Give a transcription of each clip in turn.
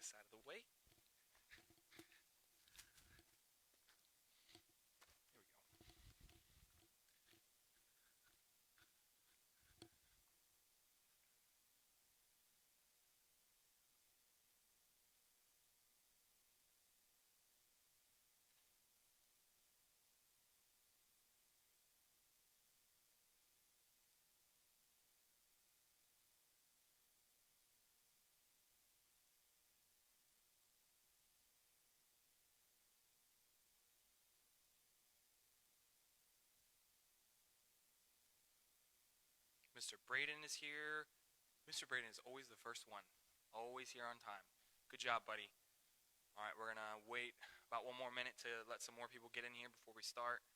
this out of the way. Mr. Braden is here. Mr. Braden is always the first one. Always here on time. Good job, buddy. All right, we're going to wait about 1 more minute to let some more people get in here before we start.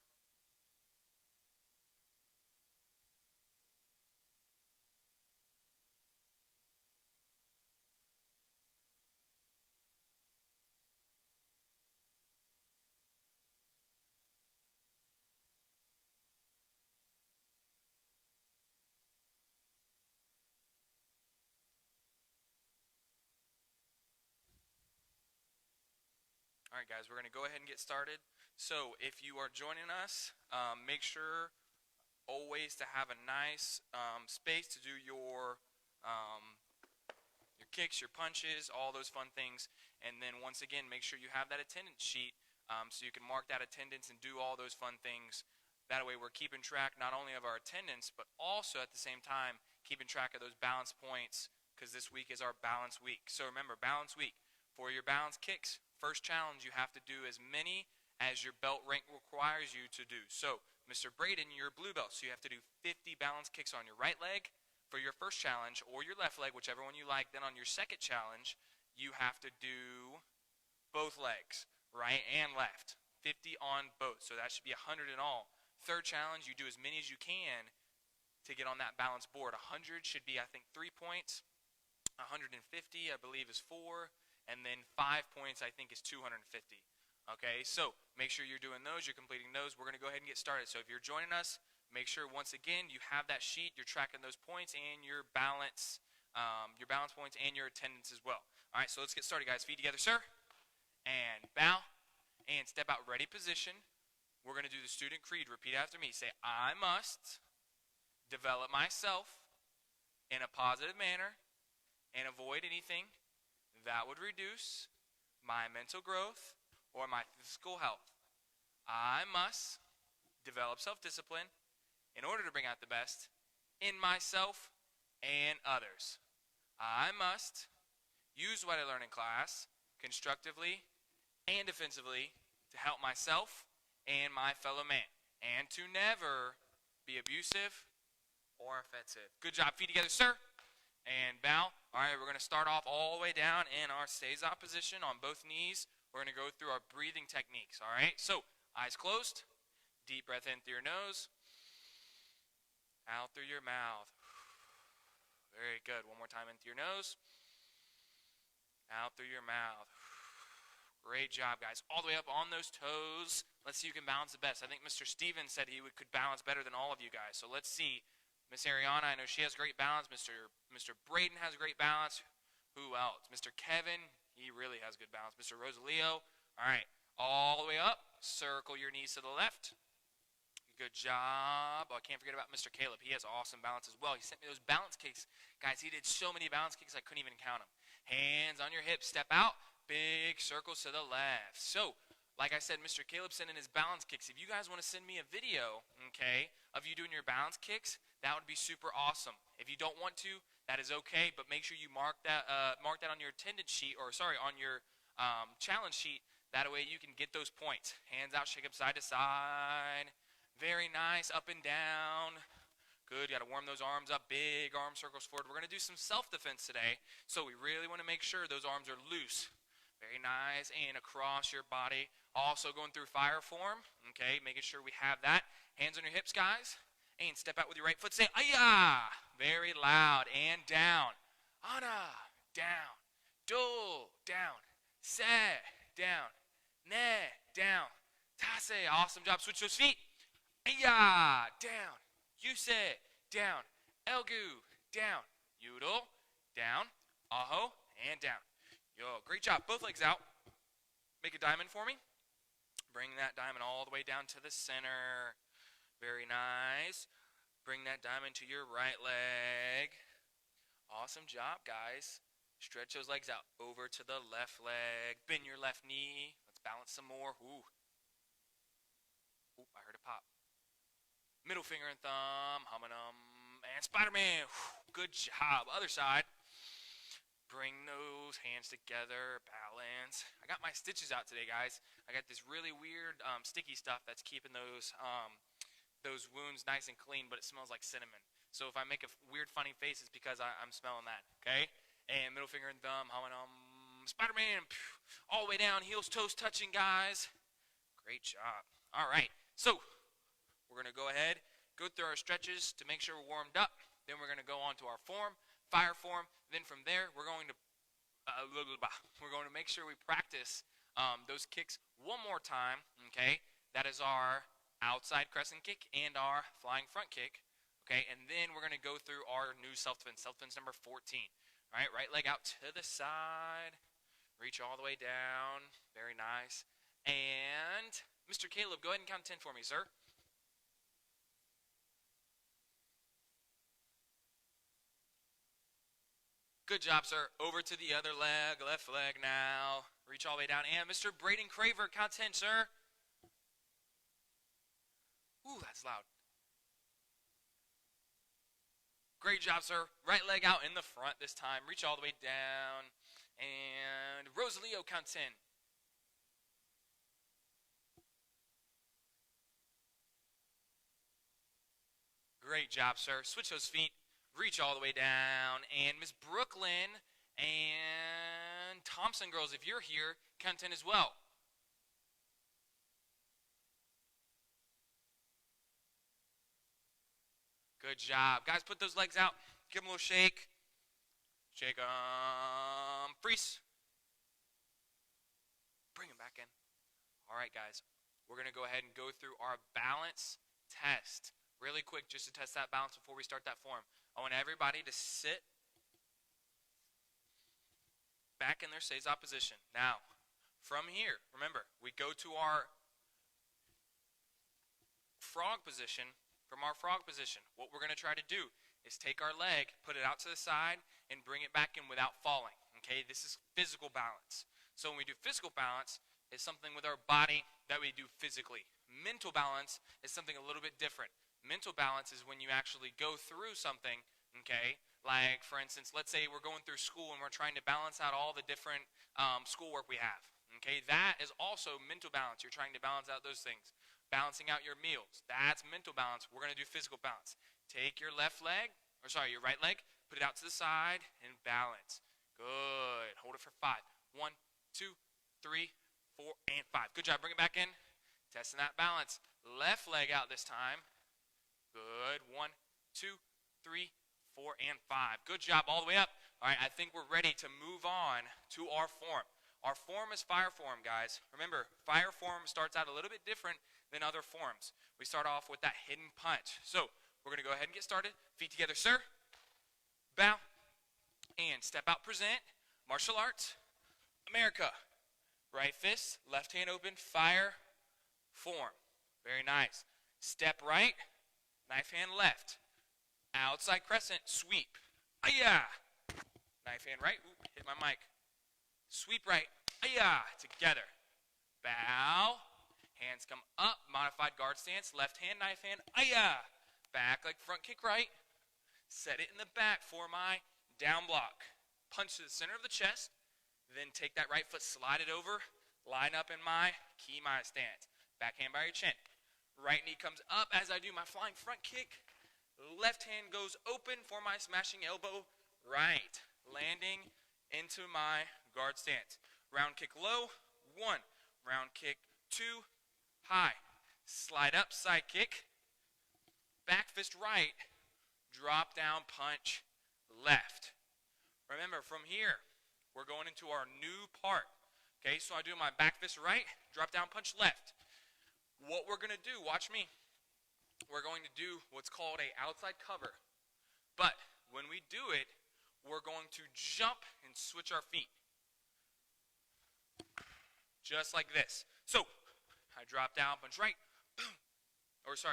All right, guys, we're going to go ahead and get started. So if you are joining us, make sure always to have a nice space to do your kicks, your punches, all those fun things. And then once again, make sure you have that attendance sheet so you can mark that attendance and do all those fun things. That way we're keeping track not only of our attendance, but also at the same time keeping track of those balance points, because this week is our balance week. So remember, balance week. For your balance kicks, first challenge, you have to do as many as your belt rank requires you to do. So, Mr. Braden, you're a blue belt, so you have to do 50 balance kicks on your right leg for your first challenge, or your left leg, whichever one you like. Then on your second challenge, you have to do both legs, right and left. 50 on both, so that should be 100 in all. Third challenge, you do as many as you can to get on that balance board. 100 should be, I think, 3 points. 150, I believe, is 4. And then 5 points, I think, is 250. Okay, so make sure you're doing those, you're completing those. We're going to go ahead and get started. So if you're joining us, make sure, once again, you have that sheet, you're tracking those points and your balance points and your attendance as well. All right, so let's get started, guys. Feet together, sir. And bow. And step out, ready position. We're going to do the student creed. Repeat after me. Say, I must develop myself in a positive manner and avoid anything that would reduce my mental growth or my physical health. I must develop self-discipline in order to bring out the best in myself and others. I must use what I learn in class constructively and defensively to help myself and my fellow man, and to never be abusive or offensive. Good job. Feet together, sir. And bow. All right, we're going to start off all the way down in our seiza position on both knees. We're going to go through our breathing techniques, all right? So, eyes closed. Deep breath in through your nose. Out through your mouth. Very good. One more time in through your nose. Out through your mouth. Great job, guys. All the way up on those toes. Let's see who can balance the best. I think Mr. Stevens said he could balance better than all of you guys. So let's see. Miss Ariana, I know she has great balance. Mr. Braden has great balance. Who else? Mr. Kevin, he really has good balance. Mr. Rosalio. All right, all the way up. Circle your knees to the left. Good job. Oh, I can't forget about Mr. Caleb. He has awesome balance as well. He sent me those balance kicks. Guys, he did so many balance kicks I couldn't even count them. Hands on your hips. Step out. Big circles to the left. So, like I said, Mr. Caleb sent in his balance kicks. If you guys want to send me a video, okay, of you doing your balance kicks, that would be super awesome. If you don't want to, that is okay, but make sure you mark that on your attendance sheet, or sorry, on your challenge sheet. That way you can get those points. Hands out, shake up side to side. Very nice, up and down. Good, you got to warm those arms up, big arm circles forward. We're going to do some self-defense today, so we really want to make sure those arms are loose. Very nice, and across your body. Also going through fire form, okay, making sure we have that. Hands on your hips, guys. And step out with your right foot. Say, Aya! Very loud. And down. Ana. Down. Do. Down. Se. Down. Ne. Down. Tase. Awesome job. Switch those feet. Aya. Down. Yuse. Down. Elgu. Down. Yudel. Down. Aho. And down. Yo, great job. Both legs out. Make a diamond for me. Bring that diamond all the way down to the center. Very nice. Bring that diamond to your right leg. Awesome job, guys. Stretch those legs out. Over to the left leg. Bend your left knee. Let's balance some more. Ooh. Ooh, I heard it pop. Middle finger and thumb. Hum-a-dum. And Spider-Man. Good job. Other side. Bring those hands together, balance. I got my stitches out today, guys. I got this really weird sticky stuff that's keeping those wounds nice and clean, but it smells like cinnamon. So if I make a weird, funny face, it's because I'm smelling that, okay? And middle finger and thumb, Spider-Man, all the way down, heels, toes touching, guys. Great job. All right, so we're going to go ahead, go through our stretches to make sure we're warmed up. Then we're going to go on to our form. Fire form. Then from there, we're going to make sure we practice those kicks one more time. Okay, that is our outside crescent kick and our flying front kick. Okay, and then we're going to go through our new self-defense. Self-defense number 14. All right, right leg out to the side. Reach all the way down. Very nice. And Mr. Caleb, go ahead and count 10 for me, sir. Good job, sir. Over to the other leg, left leg now. Reach all the way down. And Mr. Braden Craver, count 10, sir. Ooh, that's loud. Great job, sir. Right leg out in the front this time. Reach all the way down. And Rosalio, count 10. Great job, sir. Switch those feet. Reach all the way down. And Miss Brooklyn and Thompson girls, if you're here, count 10 as well. Good job. Guys, put those legs out. Give them a little shake. Shake them. Freeze. Bring them back in. All right, guys. We're going to go ahead and go through our balance test. Really quick, just to test that balance before we start that form. I want everybody to sit back in their seiza position. Now, from here, remember, we go to our frog position. From our frog position, what we're going to try to do is take our leg, put it out to the side, and bring it back in without falling. Okay, this is physical balance. So when we do physical balance, it's something with our body that we do physically. Mental balance is something a little bit different. Mental balance is when you actually go through something, okay? Like, for instance, let's say we're going through school and we're trying to balance out all the different schoolwork we have, okay? That is also mental balance. You're trying to balance out those things. Balancing out your meals, that's mental balance. We're going to do physical balance. Take your your right leg, put it out to the side, and balance. Good. Hold it for 5. 1, 2, 3, 4, and 5. Good job. Bring it back in. Testing that balance. Left leg out this time. Good. 1, 2, 3, 4, and 5. Good job all the way up. All right, I think we're ready to move on to our form. Our form is fire form, guys. Remember, fire form starts out a little bit different than other forms. We start off with that hidden punch. So we're going to go ahead and get started. Feet together, sir. Bow. And step out, present. Martial arts. America. Right fist, left hand open, fire, form. Very nice. Step right, knife hand left. Outside crescent, sweep. Ayah. Knife hand right. Ooh, hit my mic. Sweep right. Ayah. Together. Bow. Hands come up, modified guard stance, left hand, knife hand, ayah. Back like front kick right. Set it in the back for my down block. Punch to the center of the chest, then take that right foot, slide it over, line up in my Ki-mai stance. Back hand by your chin. Right knee comes up as I do my flying front kick. Left hand goes open for my smashing elbow right. Landing into my guard stance. Round kick low, 1. Round kick 2. High, slide up, side kick, back fist right, drop down, punch, left. Remember, from here, we're going into our new part. Okay, so I do my back fist right, drop down, punch, left. What we're going to do, watch me, we're going to do what's called a outside cover. But when we do it, we're going to jump and switch our feet. just like this. So I drop down, punch right,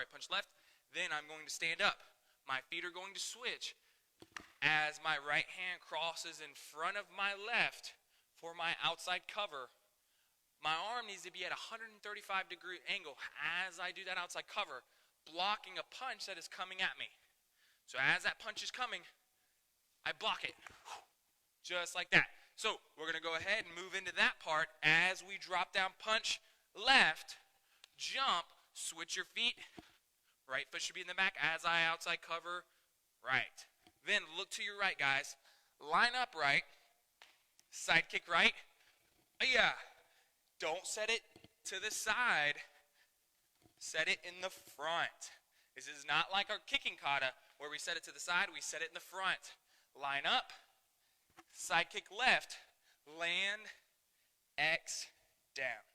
punch left. Then I'm going to stand up. My feet are going to switch as my right hand crosses in front of my left for my outside cover. My arm needs to be at a 135-degree angle as I do that outside cover, blocking a punch that is coming at me. So as that punch is coming, I block it, just like that. So we're going to go ahead and move into that part as we drop down, punch left, jump, switch your feet. Right foot should be in the back as I outside cover right. Then look to your right, guys. Line up right, side kick right. Yeah. Don't set it to the side. Set it in the front. This is not like our kicking kata where we set it to the side. We set it in the front. Line up, side kick left, land, X, down.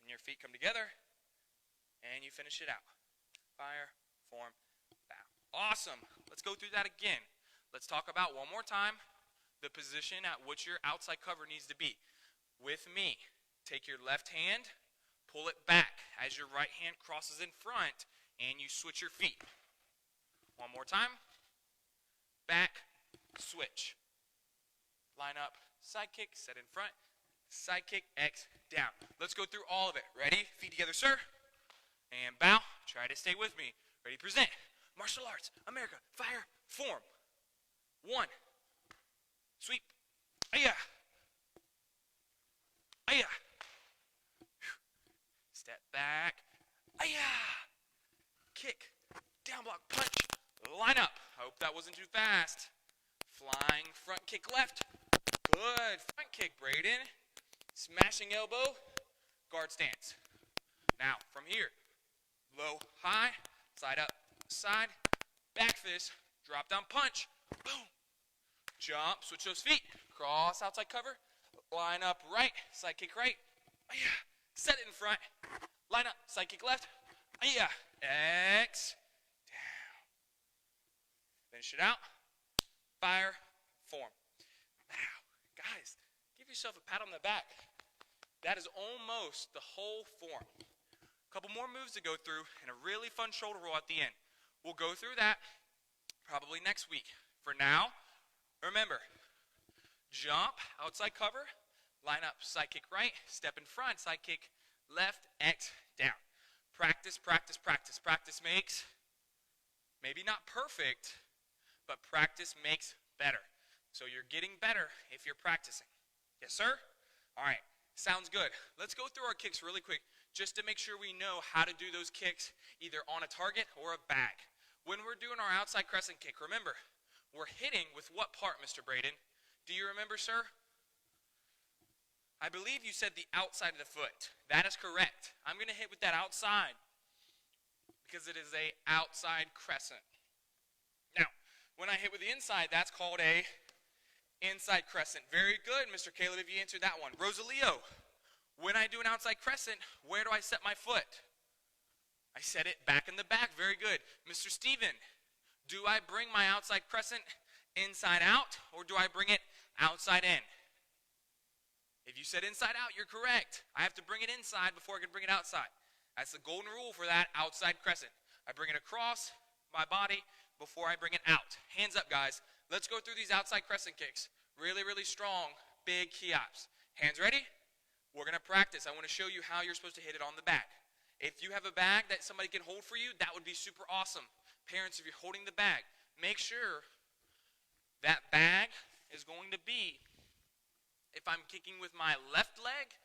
And your feet come together, and you finish it out. Fire, form, bow. Awesome. Let's go through that again. Let's talk about one more time the position at which your outside cover needs to be. With me, take your left hand, pull it back as your right hand crosses in front, and you switch your feet. One more time. Back, switch. Line up, side kick, set in front, side kick, X, down. Let's go through all of it. Ready? Feet together, sir. And bow. Try to stay with me. Ready, present. Martial arts, America, fire, form. 1. Sweep. Aya. Aya. Step back. Aya. Kick. Down block, punch. Line up. I hope that wasn't too fast. Flying front kick left. Good. Front kick, Braden. Smashing elbow. Guard stance. Now, from here. Low, high, side up, side, back fist, drop down punch, boom. Jump, switch those feet, cross outside cover, line up right, side kick right, set it in front, line up, side kick left, X, down. Finish it out, fire, form. Now, guys, give yourself a pat on the back. That is almost the whole form. Couple more moves to go through and a really fun shoulder roll at the end. We'll go through that probably next week. For now, remember, jump, outside cover, line up, side kick right, step in front, side kick left, X, down. Practice, practice, practice. Practice makes, maybe not perfect, but practice makes better. So you're getting better if you're practicing. Yes, sir? All right, sounds good. Let's go through our kicks really quick, just to make sure we know how to do those kicks either on a target or a bag. When we're doing our outside crescent kick, remember, we're hitting with what part, Mr. Braden? Do you remember, sir? I believe you said the outside of the foot. That is correct. I'm going to hit with that outside because it is a outside crescent. Now, when I hit with the inside, that's called a inside crescent. Very good, Mr. Caleb, if you answered that one. Rosalio. When I do an outside crescent, where do I set my foot? I set it back in the back. Very good. Mr. Steven, do I bring my outside crescent inside out, or do I bring it outside in? If you said inside out, you're correct. I have to bring it inside before I can bring it outside. That's the golden rule for that outside crescent. I bring it across my body before I bring it out. Hands up, guys. Let's go through these outside crescent kicks. Really, really strong, big key-ups. Hands ready? We're going to practice. I want to show you how you're supposed to hit it on the back. If you have a bag that somebody can hold for you, that would be super awesome. Parents, if you're holding the bag, make sure that bag is going to be, if I'm kicking with my left leg,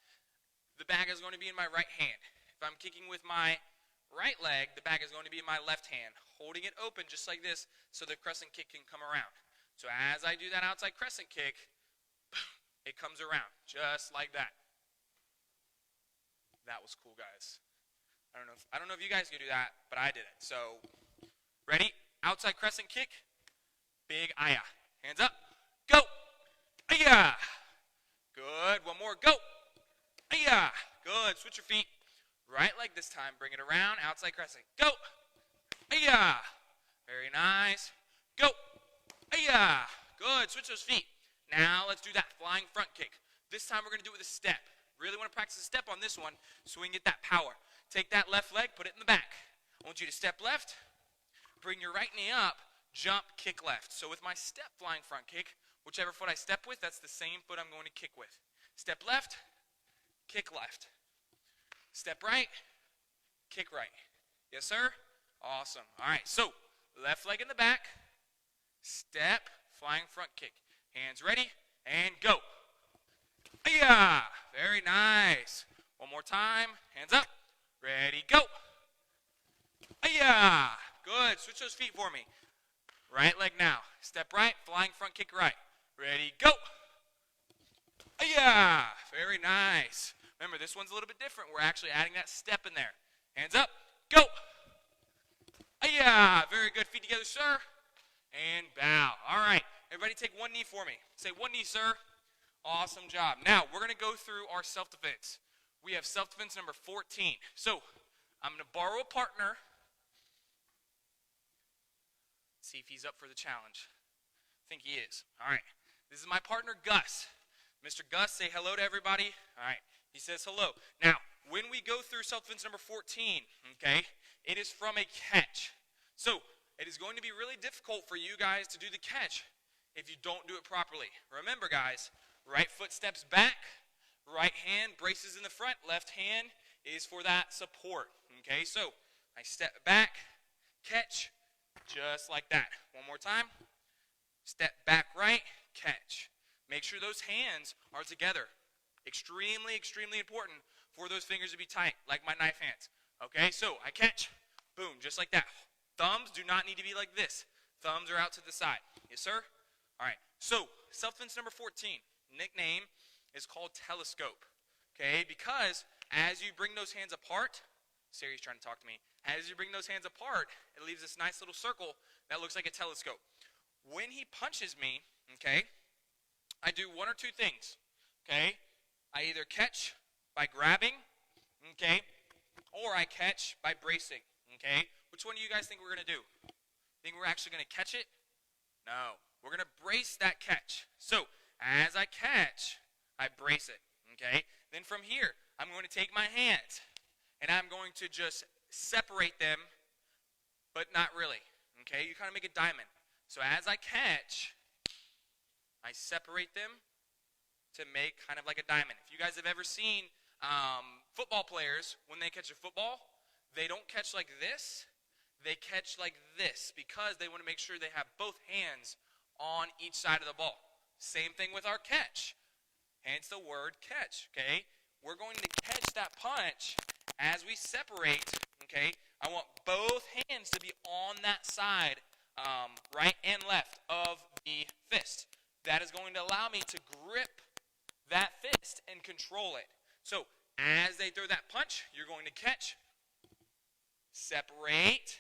the bag is going to be in my right hand. If I'm kicking with my right leg, the bag is going to be in my left hand, holding it open just like this so the crescent kick can come around. So as I do that outside crescent kick, it comes around just like that. That was cool, guys. I don't know if you guys can do that, but I did it. So, ready? Outside crescent kick. Big aya. Hands up. Go. Aya. Good. One more. Go. Aya. Good. Switch your feet. Right leg this time. Bring it around. Outside crescent. Go. Aya. Very nice. Go. Aya. Good. Switch those feet. Now let's do that flying front kick. This time we're going to do it with a step. Really want to practice a step on this one so we can get that power. Take that left leg, put it in the back. I want you to step left, bring your right knee up, jump, kick left. So with my step flying front kick, whichever foot I step with, that's the same foot I'm going to kick with. Step left, kick left. Step right, kick right. Yes, sir? Awesome. All right, so left leg in the back, step, flying front kick. Hands ready, and go. Yeah, very nice. One more time, hands up, ready, go. Yeah, good. Switch those feet for me. Right leg now. Step right, flying front kick right. Ready, go. Yeah, very nice. Remember, this one's a little bit different. We're actually adding that step in there. Hands up, go. Yeah, very good. Feet together, sir. And bow. All right, everybody take one knee for me. Say one knee, sir. Awesome job. Now, we're going to go through our self-defense. We have self-defense number 14. So, I'm going to borrow a partner. See if he's up for the challenge. I think he is. All right. This is my partner, Gus. Mr. Gus, say hello to everybody. All right. He says hello. Now, when we go through self-defense number 14, okay, it is from a catch. So, it is going to be really difficult for you guys to do the catch if you don't do it properly. Remember, guys, right foot steps back, right hand braces in the front, left hand is for that support. Okay, so I step back, catch, just like that. One more time. Step back right, catch. Make sure those hands are together. Extremely, extremely important for those fingers to be tight, like my knife hands. Okay, so I catch, boom, just like that. Thumbs do not need to be like this. Thumbs are out to the side. Yes, sir? All right, so self-defense number 14, nickname is called telescope. Okay, because as you bring those hands apart, Sari's trying to talk to me. As you bring those hands apart, it leaves this nice little circle that looks like a telescope. When he punches me, okay, I do one or two things, okay? I either catch by grabbing, okay, or I catch by bracing, okay? Which one do you guys think we're going to do? Think we're actually going to catch it? No. We're going to brace that catch. So, as I catch, I brace it, okay? Then from here, I'm going to take my hands, and I'm going to just separate them, but not really, okay? You kind of make a diamond. So as I catch, I separate them to make kind of like a diamond. If you guys have ever seen football players, when they catch a football, they don't catch like this. They catch like this because they want to make sure they have both hands on each side of the ball. Same thing with our catch. Hence the word catch, okay? We're going to catch that punch as we separate, okay? I want both hands to be on that side, right and left of the fist. That is going to allow me to grip that fist and control it. So as they throw that punch, you're going to catch, separate,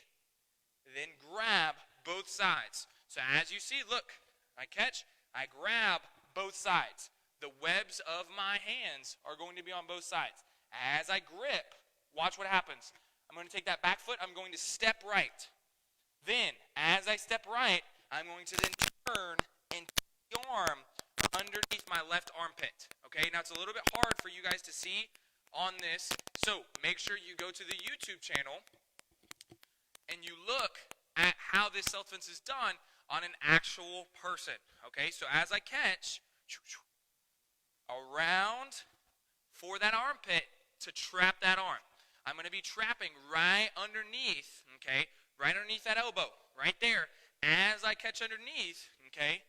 then grab both sides. So as you see, look, I catch, I grab both sides. The webs of my hands are going to be on both sides. As I grip, watch what happens. I'm going to take that back foot, I'm going to step right. Then, as I step right, I'm going to then turn and take the arm underneath my left armpit. Okay, now it's a little bit hard for you guys to see on this, so make sure you go to the YouTube channel and you look at how this self-defense is done on an actual person. Okay, so as I catch, around for that armpit to trap that arm. I'm going to be trapping right underneath, okay, right underneath that elbow, right there. As I catch underneath, okay,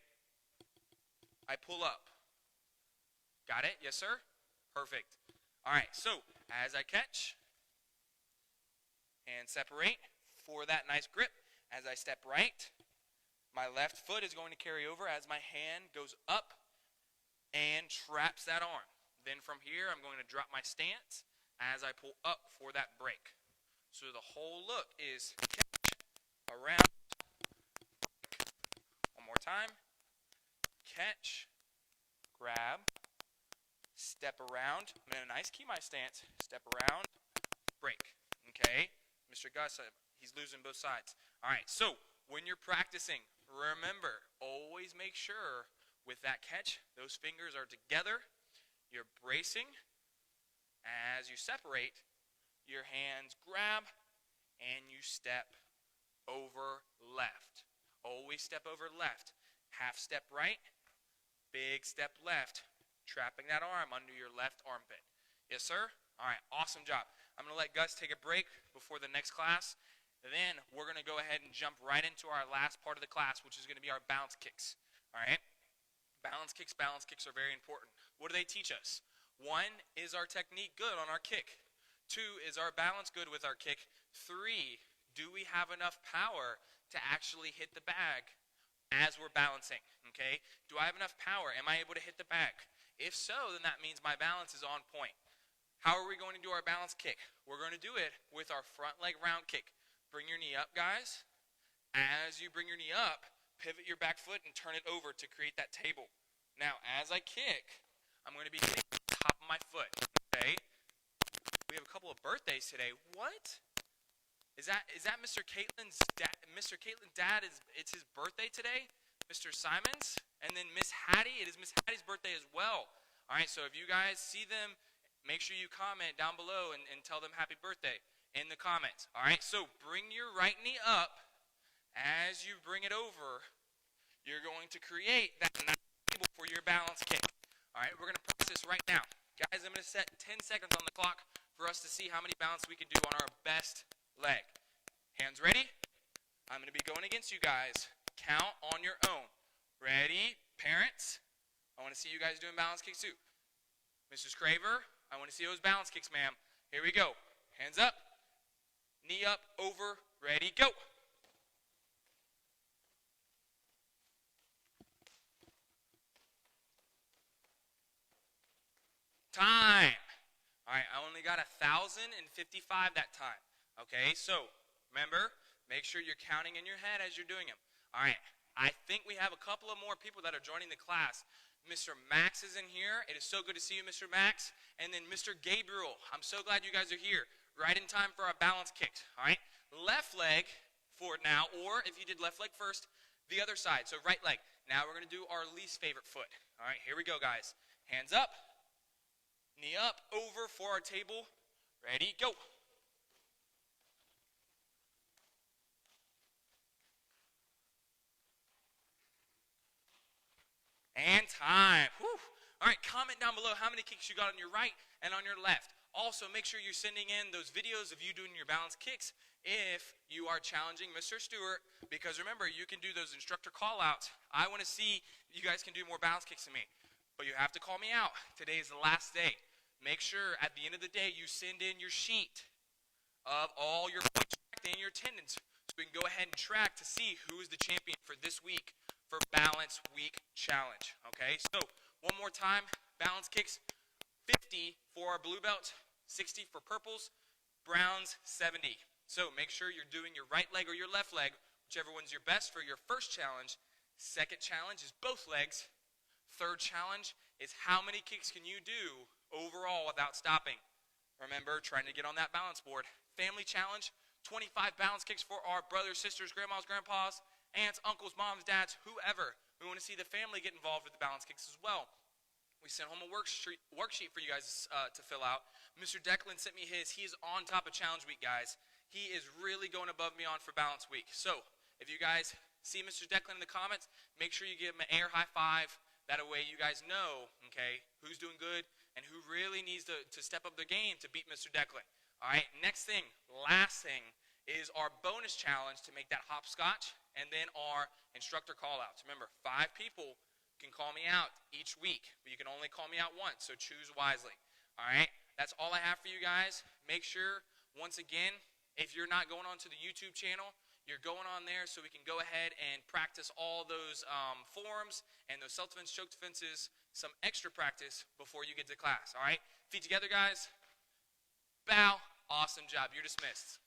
I pull up. Got it? Yes, sir? Perfect. All right, so as I catch and separate for that nice grip, as I step right, my left foot is going to carry over as my hand goes up and traps that arm. Then from here, I'm going to drop my stance as I pull up for that break. So the whole look is catch, around, one more time, catch, grab, step around. I'm in a nice key my stance, step around, break. Okay? Mr. Gus, he's losing both sides. All right, so when you're practicing, remember, always make sure with that catch, those fingers are together. You're bracing, As you separate, your hands grab and you step over left. Always step over left. Half step right, big step left. Trapping that arm under your left armpit. Yes, sir? All right, awesome job. I'm going to let Gus take a break before the next class. Then we're going to go ahead and jump right into our last part of the class, which is going to be our balance kicks. All right? Balance kicks are very important. What do they teach us? 1, is our technique good on our kick? 2, is our balance good with our kick? 3, do we have enough power to actually hit the bag as we're balancing? Okay? Do I have enough power? Am I able to hit the bag? If so, then that means my balance is on point. How are we going to do our balance kick? We're going to do it with our front leg round kick. Bring your knee up, guys. As you bring your knee up, pivot your back foot and turn it over to create that table. Now, as I kick, I'm going to be hitting the top of my foot. Okay? We have a couple of birthdays today. What? Is that Mr. Caitlin's dad? Mr. Caitlin's dad, it's his birthday today? Mr. Simons? And then Miss Hattie, it is Miss Hattie's birthday as well. All right, so if you guys see them, make sure you comment down below and tell them happy birthday in the comments. All right, so bring your right knee up. As you bring it over, you're going to create that nice table for your balance kick. All right, we're going to practice right now. Guys, I'm going to set 10 seconds on the clock for us to see how many balance we can do on our best leg. Hands ready? I'm going to be going against you guys. Count on your own. Ready? Parents, I want to see you guys doing balance kicks too. Mrs. Craver, I want to see those balance kicks, ma'am. Here we go. Hands up. Knee up, over, ready, go. Time. All right, I only got 1,055 that time. Okay, so remember, make sure you're counting in your head as you're doing them. All right, I think we have a couple of more people that are joining the class. Mr. Max is in here. It is so good to see you, Mr. Max. And then Mr. Gabriel. I'm so glad you guys are here. Right in time for our balance kicks. All right, left leg forward now, or if you did left leg first, the other side. So right leg. Now we're going to do our least favorite foot. All right, here we go, guys. Hands up. Knee up, over for our table. Ready, go. And time. Whew. All right, comment down below how many kicks you got on your right and on your left. Also, make sure you're sending in those videos of you doing your balance kicks if you are challenging Mr. Stewart, because remember, you can do those instructor call-outs. I want to see you guys can do more balance kicks than me, but you have to call me out. Today is the last day. Make sure at the end of the day you send in your sheet of all your points and your attendance so we can go ahead and track to see who is the champion for this week for Balance Week Challenge. Okay, so one more time, balance kicks, 50 for our blue belts, 60 for purples, browns 70. So make sure you're doing your right leg or your left leg, whichever one's your best for your first challenge. Second challenge is both legs. Third challenge is how many kicks can you do overall without stopping. Remember, trying to get on that balance board. Family challenge, 25 balance kicks for our brothers, sisters, grandmas, grandpas, aunts, uncles, moms, dads, whoever. We want to see the family get involved with the balance kicks as well. We sent home a worksheet for you guys to fill out. Mr. Declan sent me his. He is on top of challenge week, guys. He is really going above and beyond for balance week. So if you guys see Mr. Declan in the comments, make sure you give him an air high five. That way you guys know, okay, who's doing good and who really needs to step up their game to beat Mr. Declan. All right, next thing, last thing, is our bonus challenge to make that hopscotch, and then our instructor call-outs. Remember, 5 people can call me out each week, but you can only call me out once, so choose wisely. All right, that's all I have for you guys. Make sure, once again, if you're not going on to the YouTube channel, you're going on there so we can go ahead and practice all those forms and those self-defense, choke defenses, some extra practice before you get to class, all right? Feet together, guys. Bow. Awesome job. You're dismissed.